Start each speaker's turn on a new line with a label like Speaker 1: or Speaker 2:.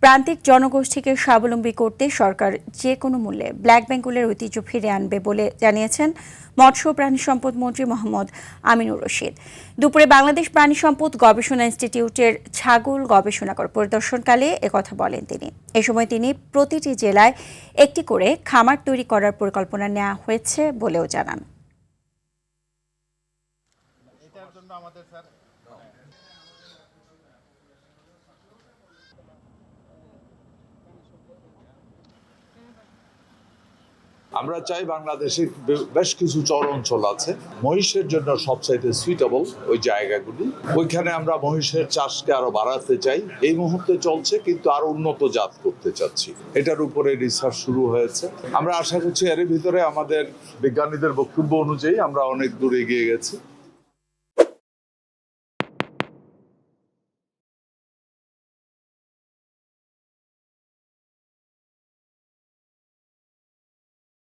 Speaker 1: প্রান্তিক জনগোষ্ঠীকে স্বাবলম্বী করতে সরকার যে কোনো মূল্যে ব্ল্যাক বেঙ্গলের ঐতিহ্য ফিরে আনবে বলে জানিয়েছেন মৎস্য ও প্রাণী সম্পদ মন্ত্রী মোহাম্মদ আমিনুর রশিদ। দুপুরে বাংলাদেশ প্রাণী সম্পদ গবেষণা ইনস্টিটিউটের ছাগল গবেষণাগার পরিদর্শনকালে একথা বলেন তিনি। এ সময় তিনি প্রতিটি জেলায় একটি করে খামার তৈরি করার পরিকল্পনা নেওয়া হয়েছে বলেও জানান।
Speaker 2: আমরা চাই বাংলাদেশে বেশ কিছু চর অঞ্চল আছে মহিষের জন্য সবচাইতে সুইটেবল ওই জায়গাগুলি। ওইখানে আমরা মহিষের চাষকে আরো বাড়াতে চাই। এই মুহূর্তে চলছে, কিন্তু আরো উন্নত জাত করতে চাচ্ছি। এটার উপরে রিসার্চ শুরু হয়েছে। আমরা আশা করছি এর ভিতরে আমাদের বিজ্ঞানীদের বক্তব্য অনুযায়ী আমরা অনেক দূর এগিয়ে গেছি।